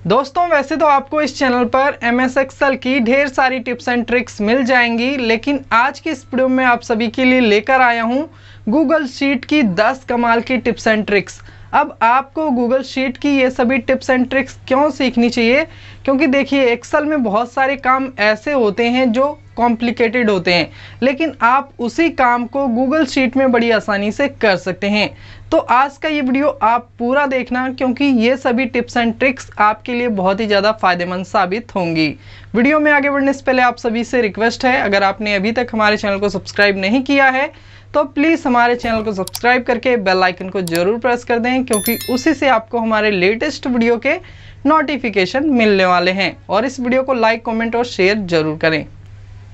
दोस्तों वैसे तो आपको इस चैनल पर MS एक्सेल की ढेर सारी टिप्स एंड ट्रिक्स मिल जाएंगी, लेकिन आज की इस वीडियो में आप सभी के लिए लेकर आया हूं गूगल शीट की 10 कमाल की टिप्स एंड ट्रिक्स। अब आपको गूगल शीट की ये सभी टिप्स एंड ट्रिक्स क्यों सीखनी चाहिए? क्योंकि देखिए एक्सेल में बहुत सारे काम ऐसे होते हैं जो कॉम्प्लिकेटेड होते हैं, लेकिन आप उसी काम को गूगल शीट में बड़ी आसानी से कर सकते हैं। तो आज का ये वीडियो आप पूरा देखना, क्योंकि ये सभी टिप्स एंड ट्रिक्स आपके लिए बहुत ही ज़्यादा फायदेमंद साबित होंगी। वीडियो में आगे बढ़ने से पहले आप सभी से रिक्वेस्ट है, अगर आपने अभी तक हमारे चैनल को सब्सक्राइब नहीं किया है तो प्लीज़ हमारे चैनल को सब्सक्राइब करके बेल आइकन को जरूर प्रेस कर दें, क्योंकि उसी से आपको हमारे लेटेस्ट वीडियो के नोटिफिकेशन मिलने वाले हैं। और इस वीडियो को लाइक, कमेंट और शेयर जरूर करें।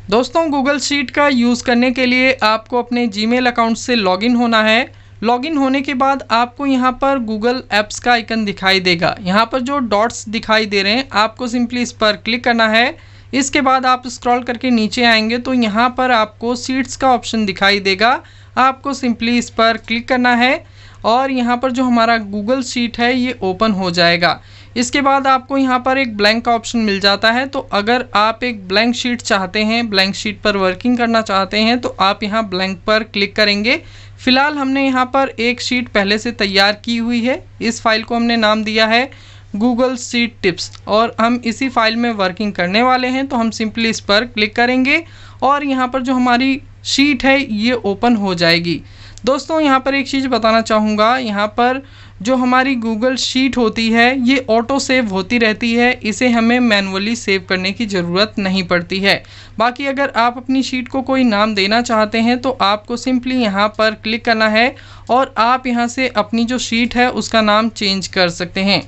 दोस्तों गूगल शीट का यूज़ करने के लिए आपको अपने जीमेल अकाउंट से लॉगिन होना है। लॉगिन होने के बाद आपको यहाँ पर गूगल ऐप्स का आइकन दिखाई देगा। यहाँ पर जो डॉट्स दिखाई दे रहे हैं आपको सिंपली इस पर क्लिक करना है। इसके बाद आप स्क्रॉल करके नीचे आएंगे तो यहाँ पर आपको सीट्स का ऑप्शन दिखाई देगा। आपको सिंपली इस पर क्लिक करना है और यहाँ पर जो हमारा गूगल शीट है ये ओपन हो जाएगा। इसके बाद आपको यहाँ पर एक ब्लैंक का ऑप्शन मिल जाता है। तो अगर आप एक ब्लैंक शीट चाहते हैं, ब्लैंक शीट पर वर्किंग करना चाहते हैं, तो आप यहाँ ब्लैंक पर क्लिक करेंगे। फिलहाल हमने यहाँ पर एक शीट पहले से तैयार की हुई है। इस फाइल को हमने नाम दिया है गूगल शीट टिप्स और हम इसी फाइल में वर्किंग करने वाले हैं। तो हम सिंपली इस पर क्लिक करेंगे और यहाँ पर जो हमारी शीट है ये ओपन हो जाएगी। दोस्तों यहाँ पर एक चीज़ बताना चाहूँगा, यहाँ पर जो हमारी गूगल शीट होती है ये ऑटो सेव होती रहती है। इसे हमें मैन्युअली सेव करने की ज़रूरत नहीं पड़ती है। बाकी अगर आप अपनी शीट को कोई नाम देना चाहते हैं तो आपको सिंपली यहाँ पर क्लिक करना है और आप यहाँ से अपनी जो शीट है उसका नाम चेंज कर सकते हैं।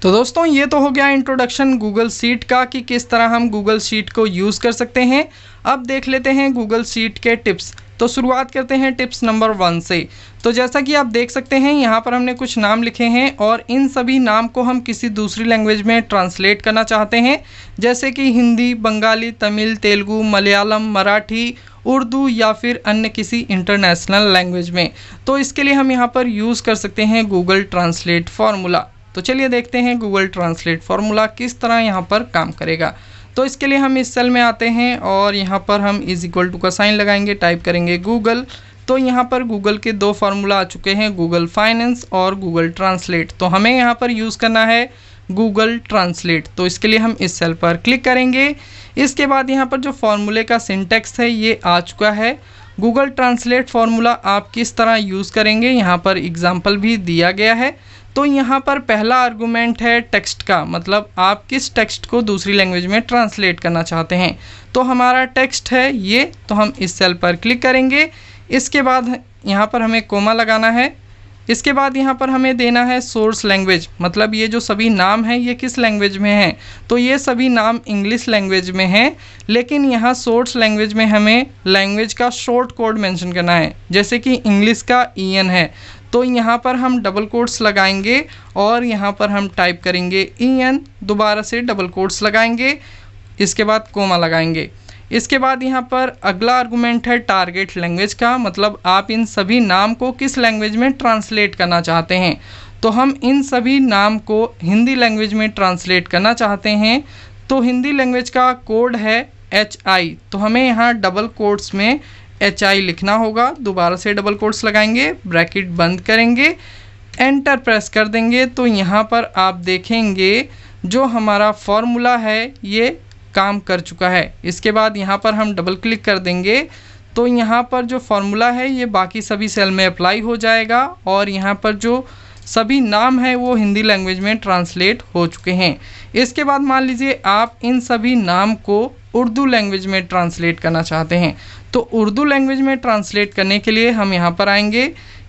तो दोस्तों ये तो हो गया इंट्रोडक्शन गूगल शीट का कि किस तरह हम गूगल शीट को यूज़ कर सकते हैं। अब देख लेते हैं गूगल शीट के टिप्स। तो शुरुआत करते हैं टिप्स नंबर 1 से। तो जैसा कि आप देख सकते हैं यहाँ पर हमने कुछ नाम लिखे हैं और इन सभी नाम को हम किसी दूसरी लैंग्वेज में ट्रांसलेट करना चाहते हैं, जैसे कि हिंदी, बंगाली, तमिल, तेलुगु, मलयालम, मराठी, उर्दू या फिर अन्य किसी इंटरनेशनल लैंग्वेज में। तो इसके लिए हम यहाँ पर यूज़ कर सकते हैं गूगल ट्रांसलेट फार्मूला। तो चलिए देखते हैं गूगल ट्रांसलेट फार्मूला किस तरह यहाँ पर काम करेगा। तो इसके लिए हम इस सेल में आते हैं और यहाँ पर हम == का साइन लगाएंगे, टाइप करेंगे गूगल। तो यहाँ पर गूगल के 2 फार्मूला आ चुके हैं, गूगल फाइनेंस और गूगल ट्रांसलेट। तो हमें यहाँ पर यूज़ करना है गूगल ट्रांसलेट। तो इसके लिए हम इस सेल पर क्लिक करेंगे। इसके बाद यहाँ पर जो फार्मूले का सिंटेक्स है ये आ चुका है। गूगल ट्रांसलेट फार्मूला आप किस तरह यूज़ करेंगे यहाँ पर एग्जाम्पल भी दिया गया है। तो यहाँ पर पहला आर्गूमेंट है टेक्स्ट का, मतलब आप किस टेक्स्ट को दूसरी लैंग्वेज में ट्रांसलेट करना चाहते हैं। तो हमारा टेक्स्ट है ये, तो हम इस सेल पर क्लिक करेंगे। इसके बाद यहाँ पर हमें कोमा लगाना है। इसके बाद यहाँ पर हमें देना है सोर्स लैंग्वेज, मतलब ये जो सभी नाम हैं ये किस लैंग्वेज में हैं। तो ये सभी नाम इंग्लिश लैंग्वेज में हैं, लेकिन यहाँ सोर्स लैंग्वेज में हमें लैंग्वेज का शॉर्ट कोड मेंशन करना है, जैसे कि इंग्लिश का EN है। तो यहाँ पर हम डबल कोट्स लगाएंगे और यहाँ पर हम टाइप करेंगे EN, दोबारा से डबल कोट्स लगाएंगे, इसके बाद कोमा लगाएंगे। इसके बाद यहाँ पर अगला आर्गूमेंट है टारगेट लैंग्वेज का, मतलब आप इन सभी नाम को किस लैंग्वेज में ट्रांसलेट करना चाहते हैं। तो हम इन सभी नाम को हिंदी लैंग्वेज में ट्रांसलेट करना चाहते हैं। तो हिंदी लैंग्वेज का कोड है HI, तो हमें यहाँ डबल कोट्स में HI लिखना होगा। दोबारा से डबल कोट्स लगाएंगे, ब्रैकेट बंद करेंगे, एंटर प्रेस कर देंगे। तो यहाँ पर आप देखेंगे जो हमारा फॉर्मूला है ये काम कर चुका है। इसके बाद यहाँ पर हम डबल क्लिक कर देंगे तो यहाँ पर जो फॉर्मूला है ये बाकी सभी सेल में अप्लाई हो जाएगा और यहाँ पर जो सभी नाम है वो हिंदी लैंग्वेज में ट्रांसलेट हो चुके हैं। इसके बाद मान लीजिए आप इन सभी नाम को उर्दू लैंग्वेज में ट्रांसलेट करना चाहते हैं। तो उर्दू लैंग्वेज में ट्रांसलेट करने के लिए हम यहाँ पर आएंगे,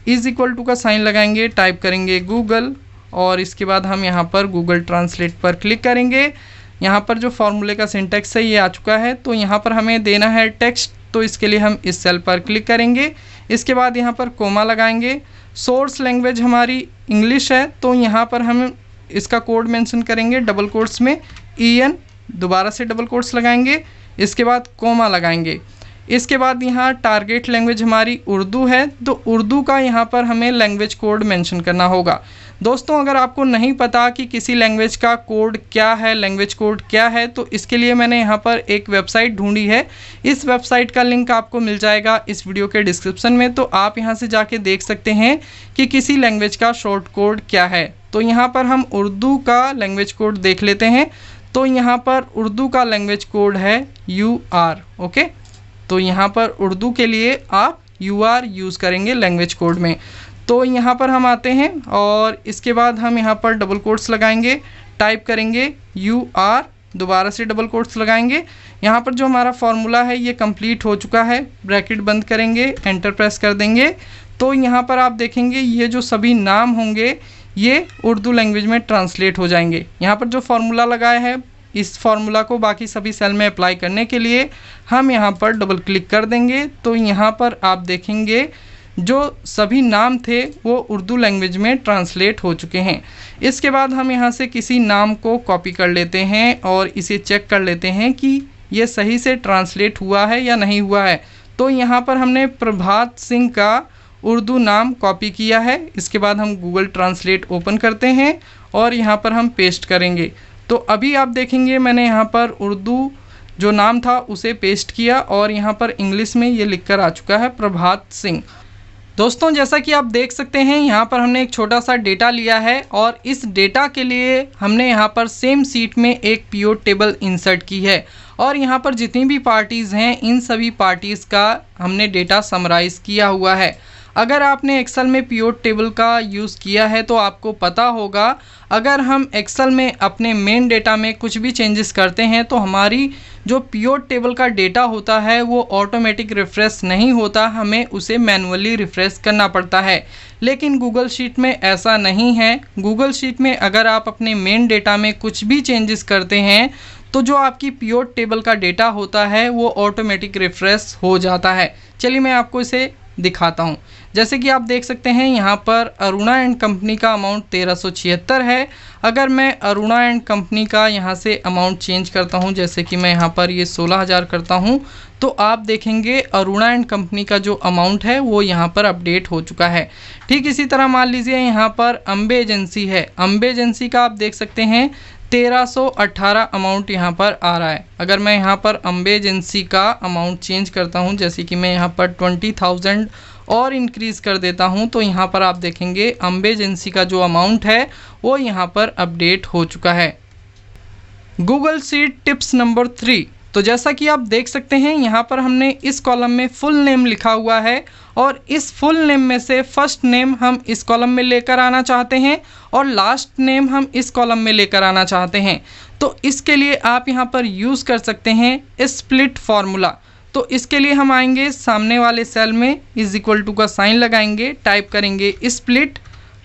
== का साइन लगाएंगे, टाइप करेंगे गूगल और इसके बाद हम यहाँ पर गूगल ट्रांसलेट पर क्लिक करेंगे। यहाँ पर जो फार्मूले का सिंटेक्स है ये आ चुका है। तो यहाँ पर हमें देना है टेक्स्ट, तो इसके लिए हम इस सेल पर क्लिक करेंगे। इसके बाद यहाँ पर कोमा लगाएंगे। सोर्स लैंग्वेज हमारी इंग्लिश है, तो यहाँ पर हम इसका कोड मेंशन करेंगे डबल कोट्स में EN, दोबारा से डबल कोट्स लगाएंगे, इसके बाद कोमा लगाएंगे। इसके बाद यहाँ टारगेट लैंग्वेज हमारी उर्दू है, तो उर्दू का यहाँ पर हमें लैंग्वेज कोड मेंशन करना होगा। दोस्तों अगर आपको नहीं पता कि किसी लैंग्वेज का कोड क्या है, लैंग्वेज कोड क्या है, तो इसके लिए मैंने यहाँ पर एक वेबसाइट ढूंढी है। इस वेबसाइट का लिंक आपको मिल जाएगा इस वीडियो के डिस्क्रिप्शन में, तो आप यहाँ से जाके देख सकते हैं कि किसी लैंग्वेज का शॉर्ट कोड क्या है। तो यहाँ पर हम उर्दू का लैंग्वेज कोड देख लेते हैं। तो यहाँ पर उर्दू का लैंग्वेज कोड है UR। ओके, तो यहाँ पर उर्दू के लिए आप UR यूज़ करेंगे लैंग्वेज कोड में। तो यहाँ पर हम आते हैं और इसके बाद हम यहाँ पर डबल कोट्स लगाएंगे, टाइप करेंगे UR, दोबारा से डबल कोट्स लगाएंगे। यहाँ पर जो हमारा फॉर्मूला है ये कंप्लीट हो चुका है, ब्रैकेट बंद करेंगे, एंटर प्रेस कर देंगे। तो यहाँ पर आप देखेंगे ये जो सभी नाम होंगे ये उर्दू लैंग्वेज में ट्रांसलेट हो जाएंगे। यहाँ पर जो फार्मूला लगाया है इस फार्मूला को बाकी सभी सेल में अप्लाई करने के लिए हम यहाँ पर डबल क्लिक कर देंगे। तो यहाँ पर आप देखेंगे जो सभी नाम थे वो उर्दू लैंग्वेज में ट्रांसलेट हो चुके हैं। इसके बाद हम यहाँ से किसी नाम को कॉपी कर लेते हैं और इसे चेक कर लेते हैं कि ये सही से ट्रांसलेट हुआ है या नहीं हुआ है। तो यहाँ पर हमने प्रभात सिंह का उर्दू नाम कॉपी किया है। इसके बाद हम गूगल ट्रांसलेट ओपन करते हैं और यहाँ पर हम पेस्ट करेंगे। तो अभी आप देखेंगे मैंने यहाँ पर उर्दू जो नाम था उसे पेस्ट किया और यहाँ पर इंग्लिश में ये लिखकर आ चुका है प्रभात सिंह। दोस्तों जैसा कि आप देख सकते हैं यहाँ पर हमने एक छोटा सा डेटा लिया है और इस डेटा के लिए हमने यहाँ पर सेम सीट में एक पिवट टेबल इंसर्ट की है और यहाँ पर जितनी भी पार्टीज़ हैं इन सभी पार्टीज़ का हमने डेटा समराइज़ किया हुआ है। अगर आपने एक्सेल में पिवट टेबल का यूज़ किया है तो आपको पता होगा अगर हम एक्सेल में अपने मेन डेटा में कुछ भी चेंजेस करते हैं तो हमारी जो पिवट टेबल का डेटा होता है वो ऑटोमेटिक रिफ़्रेश नहीं होता, हमें उसे मैनुअली रिफ़्रेश करना पड़ता है। लेकिन गूगल शीट में ऐसा नहीं है। गूगल शीट में अगर आप अपने मेन डेटा में कुछ भी चेंजेस करते हैं तो जो आपकी पिवट टेबल का डेटा होता है वो ऑटोमेटिक रिफ़्रेश हो जाता है। चलिए मैं आपको इसे दिखाता हूँ। जैसे कि आप देख सकते हैं यहाँ पर अरुणा एंड कंपनी का अमाउंट 1376 है। अगर मैं अरुणा एंड कंपनी का यहाँ से अमाउंट चेंज करता हूँ, जैसे कि मैं यहाँ पर ये 16,000 करता हूँ, तो आप देखेंगे अरुणा एंड कंपनी का जो अमाउंट है वो यहाँ पर अपडेट हो चुका है। ठीक इसी तरह मान लीजिए यहाँ पर अम्बे एजेंसी है। अम्बे एजेंसी का आप देख सकते हैं 1318 अमाउंट यहाँ पर आ रहा है। अगर मैं यहाँ पर अम्बे एजेंसी का अमाउंट चेंज करता हूँ, जैसे कि मैं यहाँ पर 20,000 और इंक्रीज़ कर देता हूँ, तो यहाँ पर आप देखेंगे अम्बे एजेंसी का जो अमाउंट है वो यहाँ पर अपडेट हो चुका है। Google sheet tips number 3। तो जैसा कि आप देख सकते हैं यहाँ पर हमने इस कॉलम में फुल नेम लिखा हुआ है और इस फुल नेम में से फर्स्ट नेम हम इस कॉलम में लेकर आना चाहते हैं और लास्ट नेम हम इस कॉलम में लेकर आना चाहते हैं। तो इसके लिए आप यहाँ पर यूज़ कर सकते हैं स्प्लिट फार्मूला। तो इसके लिए हम आएंगे सामने वाले सेल में == का साइन लगाएंगे, टाइप करेंगे स्प्लिट,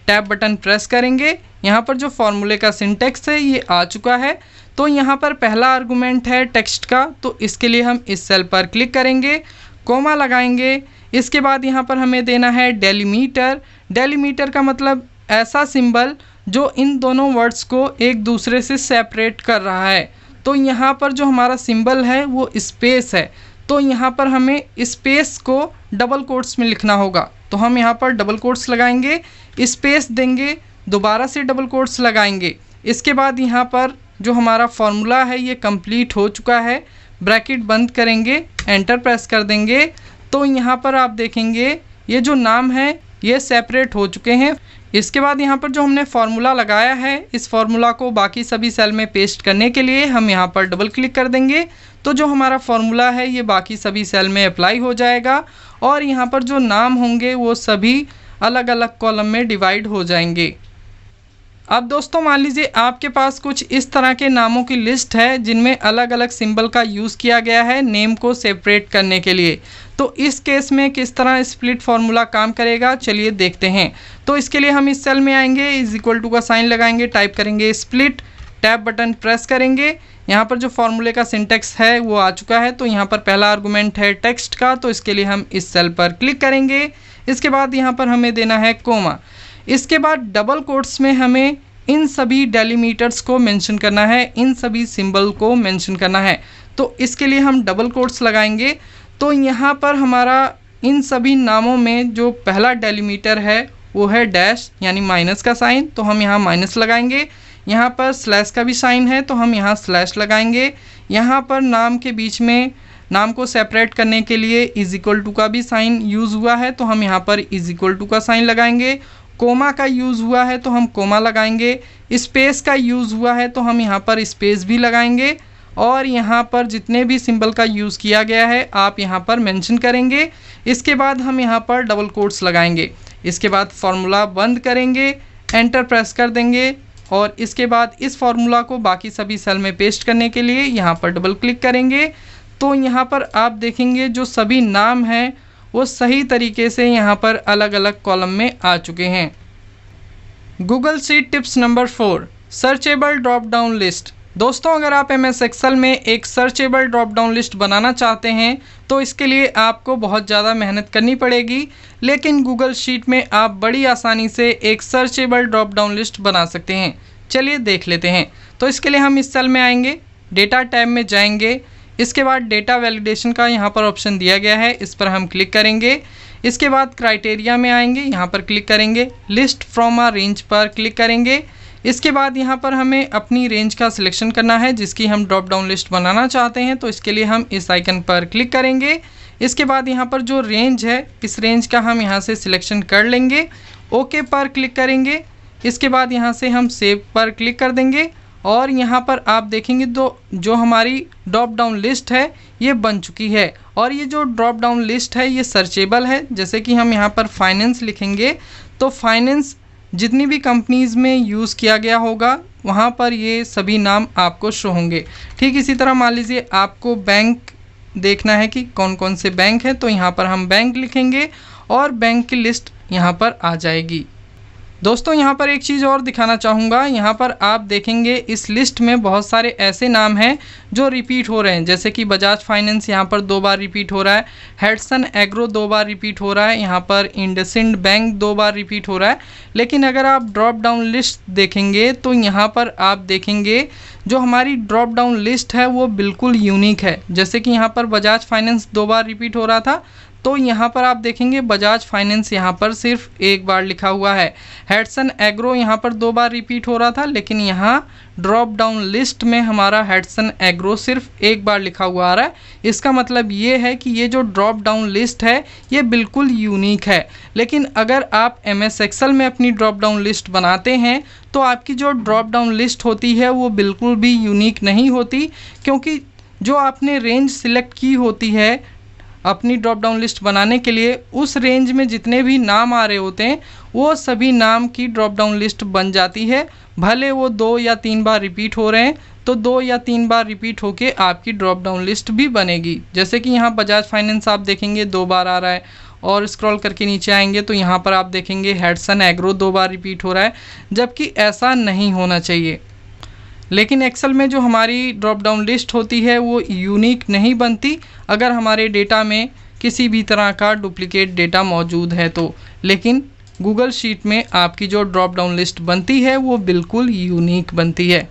टैब बटन प्रेस करेंगे। यहाँ पर जो फॉर्मूले का सिंटेक्स है ये आ चुका है। तो यहाँ पर पहला आर्गुमेंट है टेक्स्ट का, तो इसके लिए हम इस सेल पर क्लिक करेंगे, कोमा लगाएंगे। इसके बाद यहाँ पर हमें देना है डेलीमीटर। डेलीमीटर का मतलब ऐसा सिंबल जो इन दोनों वर्ड्स को एक दूसरे से सेपरेट कर रहा है। तो यहाँ पर जो हमारा सिंबल है वो स्पेस है, तो यहाँ पर हमें स्पेस को डबल कोट्स में लिखना होगा। तो हम यहाँ पर डबल कोट्स लगाएंगे, स्पेस देंगे, दोबारा से डबल कोट्स लगाएंगे। इसके बाद यहाँ पर जो हमारा फॉर्मूला है ये कंप्लीट हो चुका है, ब्रैकेट बंद करेंगे, एंटर प्रेस कर देंगे। तो यहाँ पर आप देखेंगे ये जो नाम है ये सेपरेट हो चुके हैं। इसके बाद यहाँ पर जो हमने फार्मूला लगाया है इस फार्मूला को बाकी सभी सेल में पेस्ट करने के लिए हम यहाँ पर डबल क्लिक कर देंगे। तो जो हमारा फार्मूला है ये बाकी सभी सेल में अप्लाई हो जाएगा और यहाँ पर जो नाम होंगे वो सभी अलग अलग कॉलम में डिवाइड हो जाएंगे। अब दोस्तों मान लीजिए आपके पास कुछ इस तरह के नामों की लिस्ट है जिनमें अलग अलग सिंबल का यूज़ किया गया है नेम को सेपरेट करने के लिए। तो इस केस में किस तरह स्प्लिट फार्मूला काम करेगा चलिए देखते हैं। तो इसके लिए हम इस सेल में आएंगे, == का साइन लगाएंगे, टाइप करेंगे स्प्लिट, टैब बटन प्रेस करेंगे। यहाँ पर जो फार्मूले का सिंटेक्स है वो आ चुका है। तो यहाँ पर पहला आर्गुमेंट है टेक्स्ट का, तो इसके लिए हम इस सेल पर क्लिक करेंगे। इसके बाद यहाँ पर हमें देना है कोमा। इसके बाद डबल कोट्स में हमें इन सभी डेलीमीटर्स को मेंशन करना है, इन सभी सिंबल को मेंशन करना है। तो इसके लिए हम डबल कोट्स लगाएंगे। तो यहाँ पर हमारा इन सभी नामों में जो पहला डेलीमीटर है वो है डैश यानी माइनस का साइन, तो हम यहाँ माइनस लगाएंगे। यहाँ पर स्लैश का भी साइन है तो हम यहाँ स्लैश लगाएंगे। यहाँ पर नाम के बीच में नाम को सेपरेट करने के लिए इज इक्वल टू का भी साइन यूज़ हुआ है तो हम यहाँ पर इज इक्वल टू का साइन लगाएंगे। कोमा का यूज़ हुआ है तो हम कोमा लगाएंगे। स्पेस का यूज़ हुआ है तो हम यहाँ पर स्पेस भी लगाएंगे। और यहाँ पर जितने भी सिंबल का यूज़ किया गया है आप यहाँ पर मेंशन करेंगे। इसके बाद हम यहाँ पर डबल कोट्स लगाएंगे। इसके बाद फार्मूला बंद करेंगे, एंटर प्रेस कर देंगे और इसके बाद इस फार्मूला को बाकी सभी सेल में पेस्ट करने के लिए यहाँ पर डबल क्लिक करेंगे। तो यहाँ पर आप देखेंगे जो सभी नाम हैं वो सही तरीके से यहाँ पर अलग अलग कॉलम में आ चुके हैं। Google sheet tips number 4, searchable drop down list. दोस्तों अगर आप MS एक्सेल में एक सर्चेबल ड्रॉप डाउन लिस्ट बनाना चाहते हैं तो इसके लिए आपको बहुत ज़्यादा मेहनत करनी पड़ेगी, लेकिन गूगल शीट में आप बड़ी आसानी से एक सर्चेबल ड्रॉप डाउन लिस्ट बना सकते हैं। चलिए देख लेते हैं। तो इसके लिए हम इस सेल में आएंगे, डेटा टैब में जाएंगे। इसके बाद डेटा वैलिडेशन का यहाँ पर ऑप्शन दिया गया है, इस पर हम क्लिक करेंगे। इसके बाद क्राइटेरिया में आएंगे, यहाँ पर क्लिक करेंगे, लिस्ट फ्रॉम अ रेंज पर क्लिक करेंगे। इसके बाद यहाँ पर हमें अपनी रेंज का सिलेक्शन करना है जिसकी हम ड्रॉप डाउन लिस्ट बनाना चाहते हैं, तो इसके लिए हम इस आइकन पर क्लिक करेंगे। इसके बाद यहाँ पर जो रेंज है इस रेंज का हम यहाँ से सिलेक्शन कर लेंगे, ओके पर क्लिक करेंगे। इसके बाद यहाँ से हम सेव पर क्लिक कर देंगे और यहाँ पर आप देखेंगे तो जो हमारी ड्रॉप डाउन लिस्ट है ये बन चुकी है। और ये जो ड्रॉप डाउन लिस्ट है ये सर्चेबल है। जैसे कि हम यहाँ पर फाइनेंस लिखेंगे तो फाइनेंस जितनी भी कंपनीज़ में यूज़ किया गया होगा वहाँ पर ये सभी नाम आपको शो होंगे। ठीक इसी तरह मान लीजिए आपको बैंक देखना है कि कौन कौन से बैंक हैं, तो यहाँ पर हम बैंक लिखेंगे और बैंक की लिस्ट यहाँ पर आ जाएगी। दोस्तों यहाँ पर एक चीज़ और दिखाना चाहूँगा, यहाँ पर आप देखेंगे इस लिस्ट में बहुत सारे ऐसे नाम हैं जो रिपीट हो रहे हैं। जैसे कि बजाज फाइनेंस यहाँ पर 2 बार रिपीट हो रहा है, हेडसन एग्रो 2 बार रिपीट हो रहा है, यहाँ पर इंडसिंड बैंक 2 बार रिपीट हो रहा है। लेकिन अगर आप ड्रॉप डाउन लिस्ट देखेंगे तो यहाँ पर आप देखेंगे जो हमारी ड्रॉप डाउन लिस्ट है वो बिल्कुल यूनिक है। जैसे कि यहाँ पर बजाज फाइनेंस 2 बार रिपीट हो रहा था तो यहाँ पर आप देखेंगे बजाज फाइनेंस यहाँ पर सिर्फ 1 बार लिखा हुआ है। हेडसन एग्रो यहाँ पर 2 बार रिपीट हो रहा था, लेकिन यहाँ ड्रॉप डाउन लिस्ट में हमारा हेडसन एग्रो सिर्फ 1 बार लिखा हुआ आ रहा है। इसका मतलब ये है कि ये जो ड्रॉप डाउन लिस्ट है ये बिल्कुल यूनिक है। लेकिन अगर आप MS एक्सेल में अपनी ड्रॉप डाउन लिस्ट बनाते हैं तो आपकी जो ड्रॉप डाउन लिस्ट होती है वो बिल्कुल भी यूनिक नहीं होती, क्योंकि जो आपने रेंज सिलेक्ट की होती है अपनी ड्रॉप डाउन लिस्ट बनाने के लिए उस रेंज में जितने भी नाम आ रहे होते हैं वो सभी नाम की ड्रॉप डाउन लिस्ट बन जाती है। भले वो 2 या 3 बार रिपीट हो रहे हैं तो 2 या 3 बार रिपीट होके आपकी ड्रॉप डाउन लिस्ट भी बनेगी। जैसे कि यहाँ बजाज फाइनेंस आप देखेंगे 2 बार आ रहा है और स्क्रॉल करके नीचे आएंगे तो यहाँ पर आप देखेंगे हेडसन एग्रो 2 बार रिपीट हो रहा है, जबकि ऐसा नहीं होना चाहिए। लेकिन एक्सेल में जो हमारी ड्रॉप डाउन लिस्ट होती है वो यूनिक नहीं बनती अगर हमारे डेटा में किसी भी तरह का डुप्लीकेट डेटा मौजूद है तो। लेकिन गूगल शीट में आपकी जो ड्रॉप डाउन लिस्ट बनती है वो बिल्कुल यूनिक बनती है।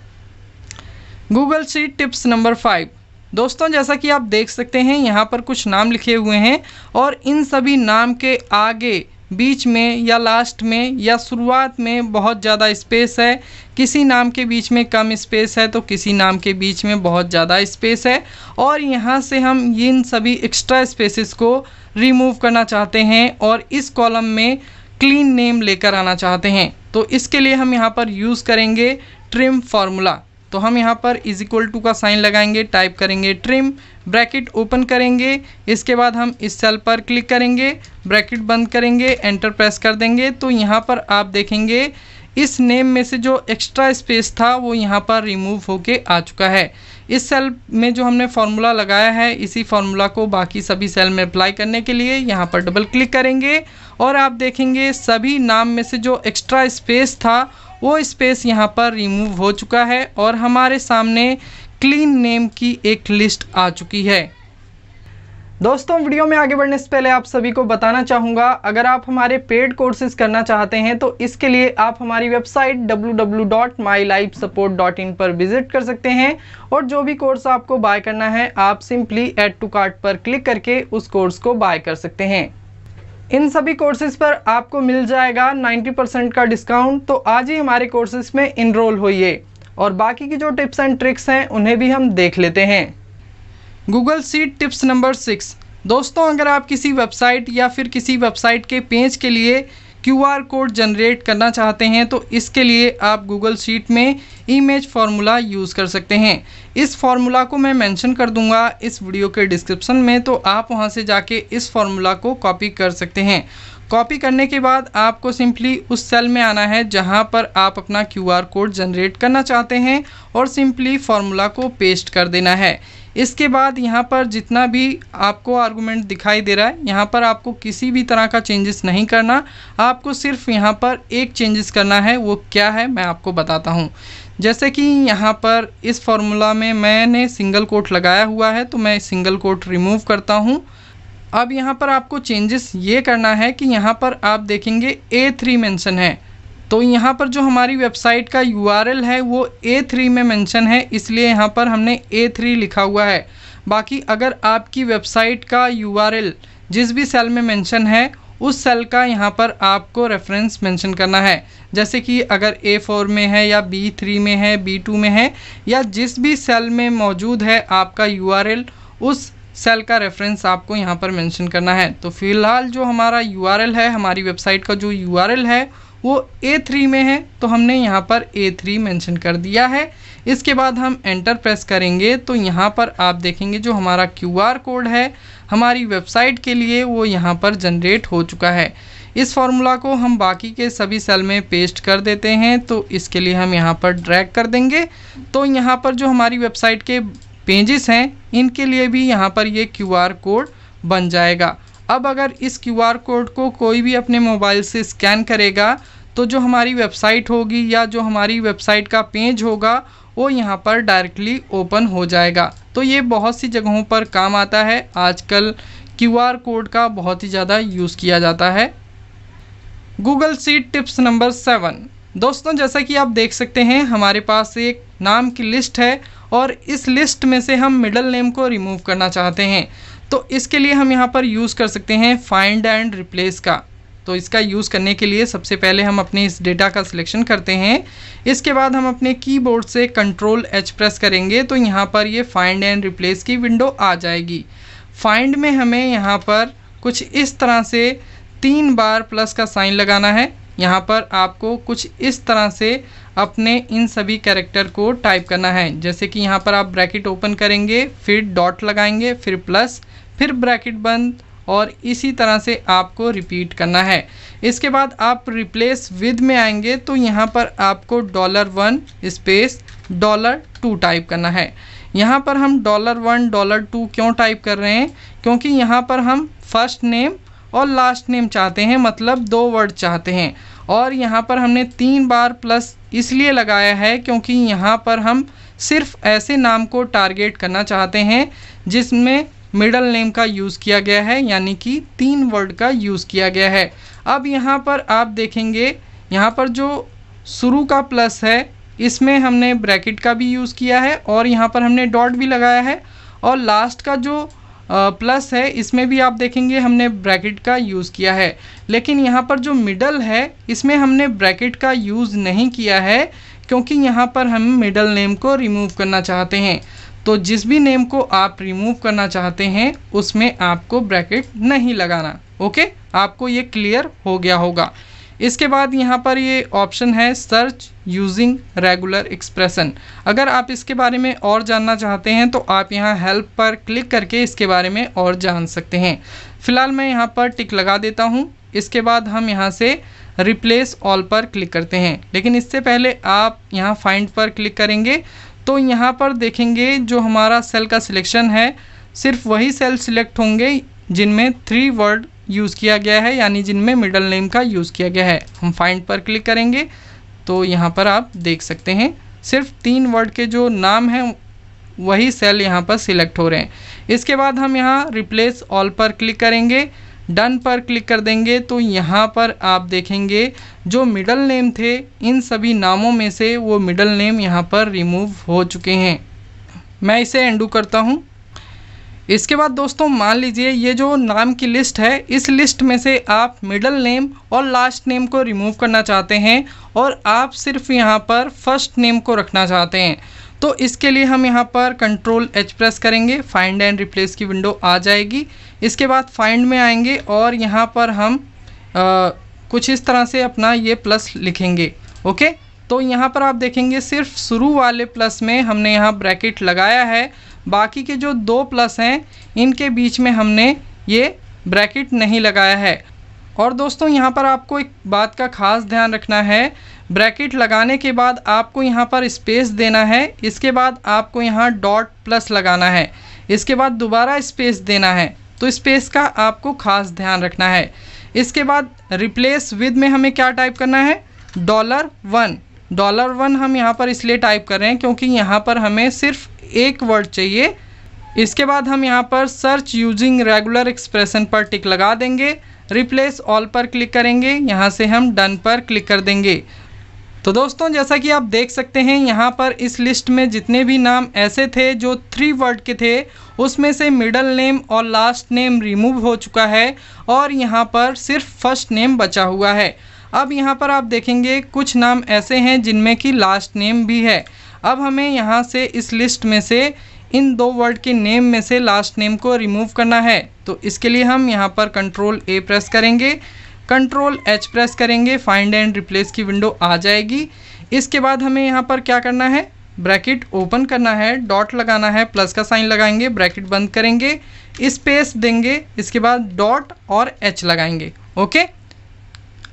Google sheet tips number 5। दोस्तों जैसा कि आप देख सकते हैं यहाँ पर कुछ नाम लिखे हुए हैं और इन सभी नाम के आगे, बीच में या लास्ट में या शुरुआत में बहुत ज़्यादा स्पेस है। किसी नाम के बीच में कम स्पेस है तो किसी नाम के बीच में बहुत ज़्यादा स्पेस है। और यहाँ से हम इन सभी एक्स्ट्रा स्पेसेस को रिमूव करना चाहते हैं और इस कॉलम में क्लीन नेम लेकर आना चाहते हैं। तो इसके लिए हम यहाँ पर यूज़ करेंगे ट्रिम फार्मूला। तो हम यहाँ पर इज इक्वल टू का साइन लगाएंगे, टाइप करेंगे ट्रिम, ब्रैकेट ओपन करेंगे। इसके बाद हम इस सेल पर क्लिक करेंगे, ब्रैकेट बंद करेंगे, एंटर प्रेस कर देंगे। तो यहाँ पर आप देखेंगे इस नेम में से जो एक्स्ट्रा स्पेस था वो यहाँ पर रिमूव होके आ चुका है। इस सेल में जो हमने फार्मूला लगाया है इसी फार्मूला को बाकी सभी सेल में अप्लाई करने के लिए यहाँ पर डबल क्लिक करेंगे और आप देखेंगे सभी नाम में से जो एक्स्ट्रा स्पेस था वो स्पेस यहाँ पर रिमूव हो चुका है और हमारे सामने क्लीन नेम की एक लिस्ट आ चुकी है। दोस्तों वीडियो में आगे बढ़ने से पहले आप सभी को बताना चाहूँगा, अगर आप हमारे पेड कोर्सेज करना चाहते हैं तो इसके लिए आप हमारी वेबसाइट www.mylifesupport.in पर विजिट कर सकते हैं और जो भी कोर्स आपको बाय करना है आप सिंपली ऐड टू कार्ट पर क्लिक करके उस कोर्स को बाय कर सकते हैं। इन सभी कोर्सेज पर आपको मिल जाएगा 90% का डिस्काउंट। तो आज ही हमारे कोर्सेज में इनरोल होइए और बाकी की जो टिप्स एंड ट्रिक्स हैं उन्हें भी हम देख लेते हैं। Google sheet tips number 6। दोस्तों, अगर आप किसी वेबसाइट या फिर किसी वेबसाइट के पेज के लिए QR कोड जनरेट करना चाहते हैं तो इसके लिए आप गूगल शीट में इमेज फार्मूला यूज़ कर सकते हैं। इस फार्मूला को मैं मेंशन कर दूंगा इस वीडियो के डिस्क्रिप्शन में, तो आप वहां से जाके इस फार्मूला को कॉपी कर सकते हैं। कॉपी करने के बाद आपको सिंपली उस सेल में आना है जहां पर आप अपना QR कोड जनरेट करना चाहते हैं और सिंपली फार्मूला को पेस्ट कर देना है। इसके बाद यहाँ पर जितना भी आपको आर्गुमेंट दिखाई दे रहा है, यहाँ पर आपको किसी भी तरह का चेंजेस नहीं करना। आपको सिर्फ यहाँ पर एक चेंजेस करना है। वो क्या है मैं आपको बताता हूँ। जैसे कि यहाँ पर इस फार्मूला में मैंने सिंगल कोट लगाया हुआ है, तो मैं सिंगल कोट रिमूव करता हूँ। अब यहाँ पर आपको चेंजेस ये करना है कि यहाँ पर आप देखेंगे A3 मेंशन है, तो यहाँ पर जो हमारी वेबसाइट का URL है वो A3 में मेंशन है, इसलिए यहाँ पर हमने A3 लिखा हुआ है। बाकी अगर आपकी वेबसाइट का URL जिस भी सेल में मेंशन है उस सेल का यहाँ पर आपको रेफरेंस मेंशन करना है। जैसे कि अगर A4 में है या B3 में है, B2 में है, या जिस भी सेल में मौजूद है आपका URL, उस सेल का रेफरेंस आपको यहाँ पर मेंशन करना है। तो फिलहाल जो हमारा URL है, हमारी वेबसाइट का जो URL है वो A3 में है, तो हमने यहाँ पर A3 मेंशन कर दिया है। इसके बाद हम एंटर प्रेस करेंगे तो यहाँ पर आप देखेंगे जो हमारा QR कोड है हमारी वेबसाइट के लिए वो यहाँ पर जनरेट हो चुका है। इस फार्मूला को हम बाकी के सभी सेल में पेस्ट कर देते हैं, तो इसके लिए हम यहाँ पर ड्रैग कर देंगे। तो यहाँ पर जो हमारी वेबसाइट के पेजेस हैं इनके लिए भी यहाँ पर ये QR कोड बन जाएगा। अब अगर इस QR कोड को कोई भी अपने मोबाइल से स्कैन करेगा तो जो हमारी वेबसाइट होगी या जो हमारी वेबसाइट का पेज होगा वो यहाँ पर डायरेक्टली ओपन हो जाएगा। तो ये बहुत सी जगहों पर काम आता है। आजकल QR कोड का बहुत ही ज़्यादा यूज़ किया जाता है। Google sheet tips number 7। दोस्तों, जैसा कि आप देख सकते हैं हमारे पास एक नाम की लिस्ट है और इस लिस्ट में से हम मिडल नेम को रिमूव करना चाहते हैं। तो इसके लिए हम यहाँ पर यूज़ कर सकते हैं फाइंड एंड रिप्लेस का। तो इसका यूज़ करने के लिए सबसे पहले हम अपने इस डेटा का सिलेक्शन करते हैं। इसके बाद हम अपने कीबोर्ड से Ctrl+H प्रेस करेंगे तो यहाँ पर ये फाइंड एंड रिप्लेस की विंडो आ जाएगी। फाइंड में हमें यहाँ पर कुछ इस तरह से 3 बार प्लस का साइन लगाना है। यहाँ पर आपको कुछ इस तरह से अपने इन सभी कैरेक्टर को टाइप करना है। जैसे कि यहाँ पर आप ब्रैकेट ओपन करेंगे, फिर डॉट लगाएंगे, फिर प्लस, फिर ब्रैकेट बंद, और इसी तरह से आपको रिपीट करना है। इसके बाद आप रिप्लेस विद में आएंगे तो यहाँ पर आपको $1 स्पेस $2 टाइप करना है। यहाँ पर हम $1 $2 क्यों टाइप कर रहे हैं? क्योंकि यहाँ पर हम फर्स्ट नेम और लास्ट नेम चाहते हैं, मतलब 2 वर्ड चाहते हैं। और यहाँ पर हमने 3 बार प्लस इसलिए लगाया है क्योंकि यहाँ पर हम सिर्फ ऐसे नाम को टारगेट करना चाहते हैं जिसमें मिडल नेम का यूज़ किया गया है, यानी कि 3 वर्ड का यूज़ किया गया है। अब यहाँ पर आप देखेंगे यहाँ पर जो शुरू का प्लस है इसमें हमने ब्रैकेट का भी यूज़ किया है और यहाँ पर हमने डॉट भी लगाया है, और लास्ट का जो प्लस है इसमें भी आप देखेंगे हमने ब्रैकेट का यूज़ किया है। लेकिन यहाँ पर जो मिडल है इसमें हमने ब्रैकेट का यूज़ नहीं किया है क्योंकि यहाँ पर हम मिडल नेम को रिमूव करना चाहते हैं। तो जिस भी नेम को आप रिमूव करना चाहते हैं उसमें आपको ब्रैकेट नहीं लगाना। ओके, आपको ये क्लियर हो गया होगा। इसके बाद यहाँ पर ये ऑप्शन है सर्च यूजिंग रेगुलर एक्सप्रेशन। अगर आप इसके बारे में और जानना चाहते हैं तो आप यहाँ हेल्प पर क्लिक करके इसके बारे में और जान सकते हैं। फ़िलहाल मैं यहाँ पर टिक लगा देता हूँ। इसके बाद हम यहाँ से रिप्लेस ऑल पर क्लिक करते हैं, लेकिन इससे पहले आप यहाँ फाइंड पर क्लिक करेंगे तो यहाँ पर देखेंगे जो हमारा सेल का सिलेक्शन है सिर्फ वही सेल सिलेक्ट होंगे जिनमें 3 वर्ड यूज़ किया गया है, यानी जिनमें मिडल नेम का यूज़ किया गया है। हम फाइंड पर क्लिक करेंगे तो यहाँ पर आप देख सकते हैं सिर्फ 3 वर्ड के जो नाम हैं वही सेल यहाँ पर सिलेक्ट हो रहे हैं। इसके बाद हम यहाँ रिप्लेस ऑल पर क्लिक करेंगे, डन पर क्लिक कर देंगे तो यहाँ पर आप देखेंगे जो मिडल नेम थे इन सभी नामों में से वो मिडल नेम यहाँ पर रिमूव हो चुके हैं। मैं इसे एंडू करता हूँ। इसके बाद दोस्तों मान लीजिए ये जो नाम की लिस्ट है, इस लिस्ट में से आप मिडिल नेम और लास्ट नेम को रिमूव करना चाहते हैं और आप सिर्फ यहाँ पर फर्स्ट नेम को रखना चाहते हैं। तो इसके लिए हम यहाँ पर Ctrl+H प्रेस करेंगे, फाइंड एंड रिप्लेस की विंडो आ जाएगी। इसके बाद फाइंड में आएंगे और यहाँ पर हम कुछ इस तरह से अपना ये प्लस लिखेंगे। ओके, तो यहाँ पर आप देखेंगे सिर्फ शुरू वाले प्लस में हमने यहाँ ब्रैकेट लगाया है, बाकी के जो 2 प्लस हैं इनके बीच में हमने ये ब्रैकेट नहीं लगाया है। और दोस्तों यहाँ पर आपको एक बात का खास ध्यान रखना है, ब्रैकेट लगाने के बाद आपको यहाँ पर स्पेस देना है, इसके बाद आपको यहाँ डॉट प्लस लगाना है, इसके बाद दोबारा स्पेस देना है। तो स्पेस का आपको खास ध्यान रखना है। इसके बाद रिप्लेस विद में हमें क्या टाइप करना है, $1। $1 हम यहाँ पर इसलिए टाइप कर रहे हैं क्योंकि यहाँ पर हमें सिर्फ एक वर्ड चाहिए। इसके बाद हम यहाँ पर सर्च यूजिंग रेगुलर एक्सप्रेशन पर टिक लगा देंगे, रिप्लेस ऑल पर क्लिक करेंगे, यहाँ से हम डन पर क्लिक कर देंगे। तो दोस्तों जैसा कि आप देख सकते हैं यहाँ पर इस लिस्ट में जितने भी नाम ऐसे थे जो 3 वर्ड के थे, उसमें से मिडल नेम और लास्ट नेम रिमूव हो चुका है और यहाँ पर सिर्फ फर्स्ट नेम बचा हुआ है। अब यहाँ पर आप देखेंगे कुछ नाम ऐसे हैं जिनमें कि लास्ट नेम भी है। अब हमें यहाँ से इस लिस्ट में से इन 2 वर्ड के नेम में से लास्ट नेम को रिमूव करना है। तो इसके लिए हम यहाँ पर Ctrl+A प्रेस करेंगे, Ctrl+H प्रेस करेंगे, फाइंड एंड रिप्लेस की विंडो आ जाएगी। इसके बाद हमें यहाँ पर क्या करना है, ब्रैकेट ओपन करना है, डॉट लगाना है, प्लस का साइन लगाएंगे, ब्रैकेट बंद करेंगे, स्पेस देंगे, इसके बाद डॉट और H लगाएंगे। ओके,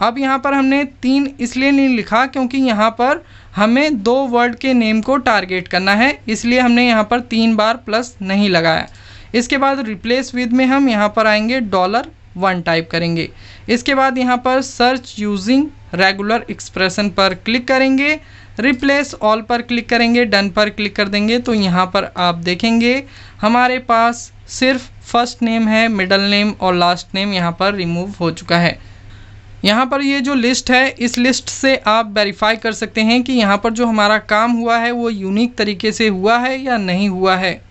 अब यहाँ पर हमने 3 इसलिए नहीं लिखा क्योंकि यहाँ पर हमें 2 वर्ड के नेम को टारगेट करना है, इसलिए हमने यहाँ पर 3 बार प्लस नहीं लगाया। इसके बाद रिप्लेस विद में हम यहाँ पर आएंगे $1 टाइप करेंगे। इसके बाद यहाँ पर सर्च यूजिंग रेगुलर एक्सप्रेशन पर क्लिक करेंगे, रिप्लेस ऑल पर क्लिक करेंगे, डन पर क्लिक कर देंगे। तो यहाँ पर आप देखेंगे हमारे पास सिर्फ फर्स्ट नेम है, मिडल नेम और लास्ट नेम यहाँ पर रिमूव हो चुका है। यहाँ पर ये जो लिस्ट है, इस लिस्ट से आप वेरीफाई कर सकते हैं कि यहाँ पर जो हमारा काम हुआ है वो यूनिक तरीके से हुआ है या नहीं हुआ है।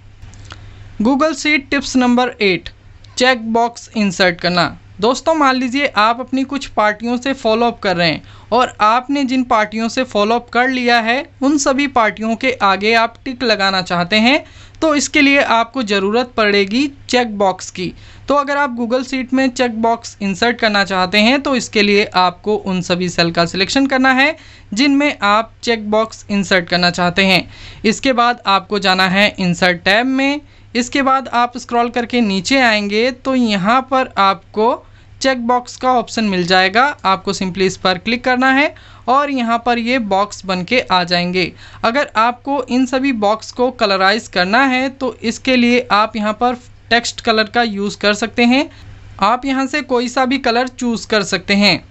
Google sheet tips number 8, check box insert करना। दोस्तों मान लीजिए आप अपनी कुछ पार्टियों से फॉलोअप कर रहे हैं और आपने जिन पार्टियों से फॉलोअप कर लिया है उन सभी पार्टियों के आगे आप टिक लगाना चाहते हैं, तो इसके लिए आपको ज़रूरत पड़ेगी चेक बॉक्स की। तो अगर आप गूगल शीट में चेक बॉक्स इंसर्ट करना चाहते हैं तो इसके लिए आपको उन सभी सेल का सिलेक्शन करना है जिनमें आप चेक बॉक्स इंसर्ट करना चाहते हैं। इसके बाद आपको जाना है इंसर्ट टैब में। इसके बाद आप स्क्रॉल करके नीचे आएंगे तो यहाँ पर आपको चेक बॉक्स का ऑप्शन मिल जाएगा, आपको सिंपली इस पर क्लिक करना है और यहाँ पर ये बॉक्स बन के आ जाएंगे। अगर आपको इन सभी बॉक्स को कलराइज करना है तो इसके लिए आप यहाँ पर टेक्स्ट कलर का यूज़ कर सकते हैं, आप यहाँ से कोई सा भी कलर चूज़ कर सकते हैं।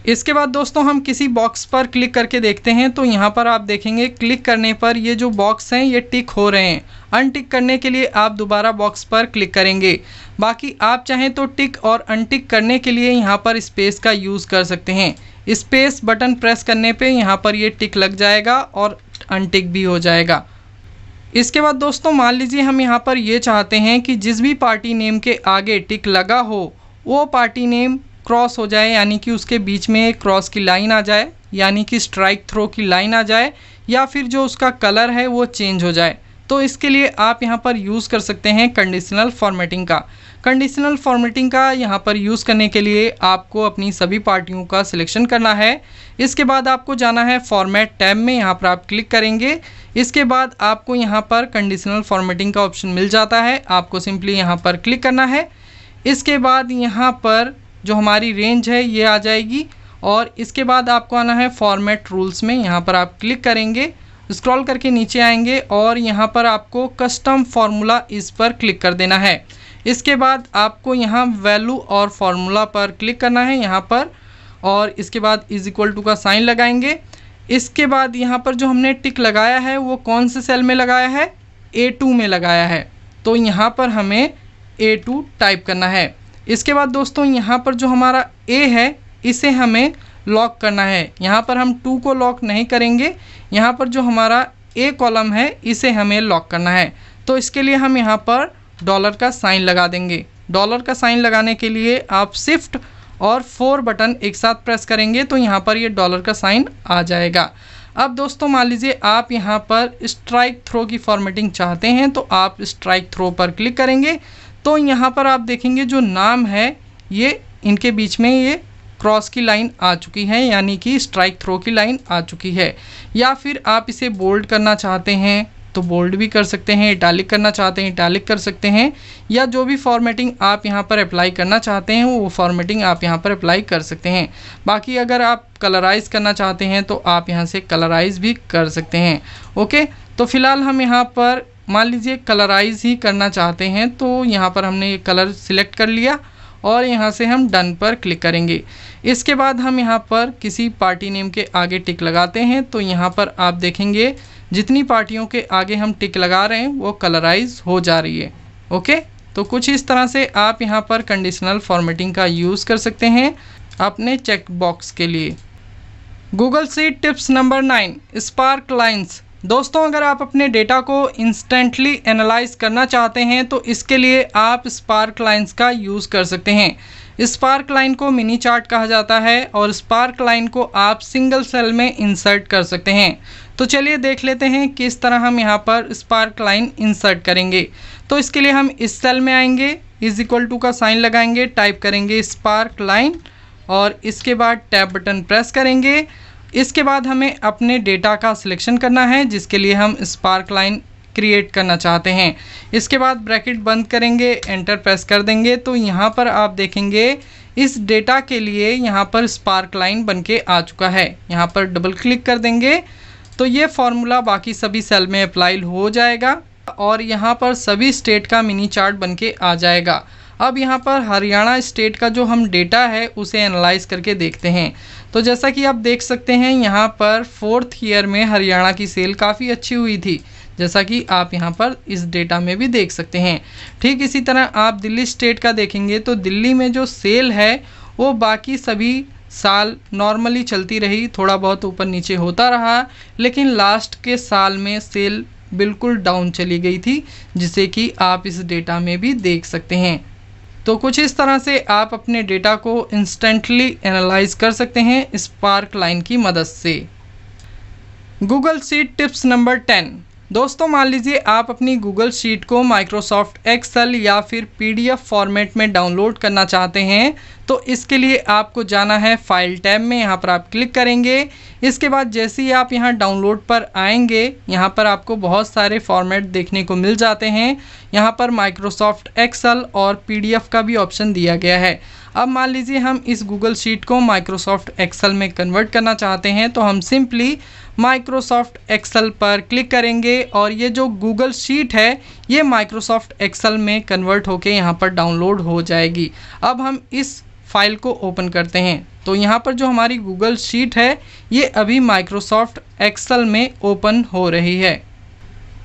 इसके बाद दोस्तों हम किसी बॉक्स पर क्लिक करके देखते हैं तो यहाँ पर आप देखेंगे क्लिक करने पर ये जो बॉक्स हैं ये टिक हो रहे हैं। अनटिक करने के लिए आप दोबारा बॉक्स पर क्लिक करेंगे। बाकी आप चाहें तो टिक और अनटिक करने के लिए यहाँ पर स्पेस का यूज़ कर सकते हैं। स्पेस बटन प्रेस करने पे यहाँ पर ये टिक लग जाएगा और अनटिक भी हो जाएगा। इसके बाद दोस्तों मान लीजिए हम यहाँ पर ये चाहते हैं कि जिस भी पार्टी नेम के आगे टिक लगा हो वो पार्टी नेम क्रॉस हो जाए, यानी कि उसके बीच में एक क्रॉस की लाइन आ जाए, यानी कि स्ट्राइक थ्रो की लाइन आ जाए, या फिर जो उसका कलर है वो चेंज हो जाए। तो इसके लिए आप यहाँ पर यूज़ कर सकते हैं कंडीशनल फॉर्मेटिंग का। कंडीशनल फॉर्मेटिंग का यहाँ पर यूज़ करने के लिए आपको अपनी सभी पार्टियों का सिलेक्शन करना है। इसके बाद आपको जाना है फॉर्मेट टैब में, यहाँ पर आप क्लिक करेंगे। इसके बाद आपको यहाँ पर कंडीशनल फॉर्मेटिंग का ऑप्शन मिल जाता है, आपको सिंपली यहाँ पर क्लिक करना है। इसके बाद यहाँ पर जो हमारी रेंज है ये आ जाएगी और इसके बाद आपको आना है फॉर्मेट रूल्स में, यहाँ पर आप क्लिक करेंगे, स्क्रॉल करके नीचे आएंगे और यहाँ पर आपको कस्टम फार्मूला इस पर क्लिक कर देना है। इसके बाद आपको यहाँ वैल्यू और फार्मूला पर क्लिक करना है यहाँ पर, और इसके बाद इज इक्वल टू का साइन लगाएंगे। इसके बाद यहाँ पर जो हमने टिक लगाया है वो कौन से सेल में लगाया है, A2 में लगाया है, तो यहाँ पर हमें A2 टाइप करना है। इसके बाद दोस्तों यहाँ पर जो हमारा A है इसे हमें लॉक करना है। यहाँ पर हम 2 को लॉक नहीं करेंगे, यहाँ पर जो हमारा A कॉलम है इसे हमें लॉक करना है। तो इसके लिए हम यहाँ पर डॉलर का साइन लगा देंगे। डॉलर का साइन लगाने के लिए आप शिफ्ट और 4 बटन एक साथ प्रेस करेंगे तो यहाँ पर ये डॉलर का साइन आ जाएगा। अब दोस्तों मान लीजिए आप यहाँ पर स्ट्राइक थ्रो की फॉर्मेटिंग चाहते हैं तो आप स्ट्राइक थ्रो पर क्लिक करेंगे तो यहाँ पर आप देखेंगे जो नाम है ये इनके बीच में ये क्रॉस की लाइन आ चुकी है, यानी कि स्ट्राइक थ्रो की लाइन आ चुकी है। या फिर आप इसे बोल्ड करना चाहते हैं तो बोल्ड भी कर सकते हैं, इटैलिक करना चाहते हैं इटैलिक कर सकते हैं, या जो भी फॉर्मेटिंग आप यहाँ पर अप्लाई करना चाहते हैं वो फॉर्मेटिंग आप यहाँ पर अप्लाई कर सकते हैं। बाकी अगर आप कलराइज़ करना चाहते हैं तो आप यहाँ से कलराइज़ भी कर सकते हैं। ओके, तो फिलहाल हम यहाँ पर मान लीजिए कलराइज़ ही करना चाहते हैं तो यहाँ पर हमने ये कलर सिलेक्ट कर लिया और यहाँ से हम डन पर क्लिक करेंगे। इसके बाद हम यहाँ पर किसी पार्टी नेम के आगे टिक लगाते हैं तो यहाँ पर आप देखेंगे जितनी पार्टियों के आगे हम टिक लगा रहे हैं वो कलराइज हो जा रही है। ओके, तो कुछ इस तरह से आप यहाँ पर कंडीशनल फॉर्मेटिंग का यूज़ कर सकते हैं अपने चेक बॉक्स के लिए। Google sheet tips number 9, spark lines. दोस्तों अगर आप अपने डेटा को इंस्टेंटली एनालाइज करना चाहते हैं तो इसके लिए आप स्पार्क लाइन्स का यूज़ कर सकते हैं। स्पार्क लाइन को मिनी चार्ट कहा जाता है और स्पार्क लाइन को आप सिंगल सेल में इंसर्ट कर सकते हैं। तो चलिए देख लेते हैं किस तरह हम यहाँ पर स्पार्क लाइन इंसर्ट करेंगे। तो इसके लिए हम इस सेल में आएंगे, == का साइन लगाएंगे, टाइप करेंगे स्पार्क लाइन और इसके बाद टैब बटन प्रेस करेंगे। इसके बाद हमें अपने डेटा का सिलेक्शन करना है जिसके लिए हम स्पार्क लाइन क्रिएट करना चाहते हैं। इसके बाद ब्रैकेट बंद करेंगे, एंटर प्रेस कर देंगे तो यहाँ पर आप देखेंगे इस डेटा के लिए यहाँ पर स्पार्क लाइन बनके आ चुका है। यहाँ पर डबल क्लिक कर देंगे तो ये फॉर्मूला बाकी सभी सेल में अप्लाई हो जाएगा और यहाँ पर सभी स्टेट का मिनी चार्ट बनके आ जाएगा। अब यहाँ पर हरियाणा स्टेट का जो हम डेटा है उसे एनालाइज करके देखते हैं। तो जैसा कि आप देख सकते हैं यहाँ पर 4th ईयर में हरियाणा की सेल काफ़ी अच्छी हुई थी, जैसा कि आप यहाँ पर इस डेटा में भी देख सकते हैं। ठीक इसी तरह आप दिल्ली स्टेट का देखेंगे तो दिल्ली में जो सेल है वो बाकी सभी साल नॉर्मली चलती रही, थोड़ा बहुत ऊपर नीचे होता रहा, लेकिन लास्ट के साल में सेल बिल्कुल डाउन चली गई थी, जिसे कि आप इस डेटा में भी देख सकते हैं। तो कुछ इस तरह से आप अपने डेटा को इंस्टेंटली एनालाइज कर सकते हैं स्पार्क लाइन की मदद से। Google sheet tips number 10। दोस्तों मान लीजिए आप अपनी गूगल शीट को माइक्रोसॉफ्ट एक्सेल या फिर पीडीएफ फॉर्मेट में डाउनलोड करना चाहते हैं तो इसके लिए आपको जाना है फाइल टैब में, यहाँ पर आप क्लिक करेंगे। इसके बाद जैसे ही आप यहाँ डाउनलोड पर आएंगे यहाँ पर आपको बहुत सारे फॉर्मेट देखने को मिल जाते हैं। यहाँ पर माइक्रोसॉफ्ट एक्सेल और पीडीएफ का भी ऑप्शन दिया गया है। अब मान लीजिए हम इस गूगल शीट को माइक्रोसॉफ्ट एक्सेल में कन्वर्ट करना चाहते हैं तो हम सिंपली माइक्रोसॉफ्ट एक्सेल पर क्लिक करेंगे और ये जो गूगल शीट है ये माइक्रोसॉफ्ट एक्सेल में कन्वर्ट होके यहाँ पर डाउनलोड हो जाएगी। अब हम इस फाइल को ओपन करते हैं तो यहाँ पर जो हमारी गूगल शीट है ये अभी माइक्रोसॉफ्ट एक्सेल में ओपन हो रही है।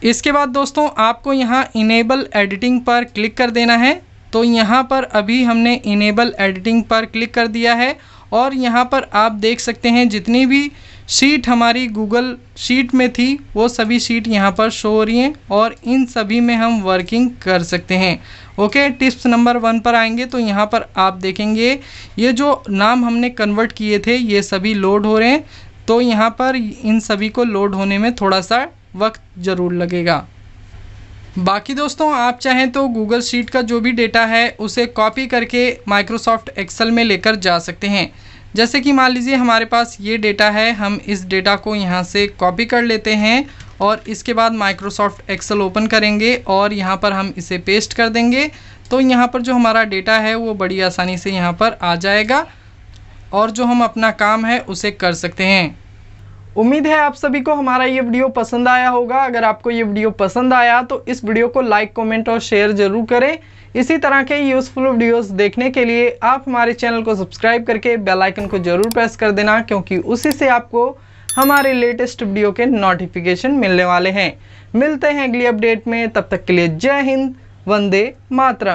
इसके बाद दोस्तों आपको यहाँ इनेबल एडिटिंग पर क्लिक कर देना है। तो यहाँ पर अभी हमने इनेबल एडिटिंग पर क्लिक कर दिया है और यहाँ पर आप देख सकते हैं जितनी भी शीट हमारी गूगल शीट में थी वो सभी शीट यहाँ पर शो हो रही हैं और इन सभी में हम वर्किंग कर सकते हैं। ओके, टिप्स नंबर 1 पर आएंगे तो यहाँ पर आप देखेंगे ये जो नाम हमने कन्वर्ट किए थे ये सभी लोड हो रहे हैं। तो यहाँ पर इन सभी को लोड होने में थोड़ा सा वक्त ज़रूर लगेगा। बाकी दोस्तों आप चाहें तो गूगल शीट का जो भी डेटा है उसे कॉपी करके माइक्रोसॉफ्ट एक्सेल में लेकर जा सकते हैं। जैसे कि मान लीजिए हमारे पास ये डेटा है, हम इस डेटा को यहाँ से कॉपी कर लेते हैं और इसके बाद माइक्रोसॉफ्ट एक्सेल ओपन करेंगे और यहाँ पर हम इसे पेस्ट कर देंगे। तो यहाँ पर जो हमारा डेटा है वो बड़ी आसानी से यहाँ पर आ जाएगा और जो हम अपना काम है उसे कर सकते हैं। उम्मीद है आप सभी को हमारा ये वीडियो पसंद आया होगा। अगर आपको ये वीडियो पसंद आया तो इस वीडियो को लाइक, कमेंट और शेयर जरूर करें। इसी तरह के यूज़फुल वीडियोस देखने के लिए आप हमारे चैनल को सब्सक्राइब करके बेल आइकन को जरूर प्रेस कर देना, क्योंकि उसी से आपको हमारे लेटेस्ट वीडियो के नोटिफिकेशन मिलने वाले हैं। मिलते हैं अगली अपडेट में, तब तक के लिए जय हिंद, वंदे मातरम।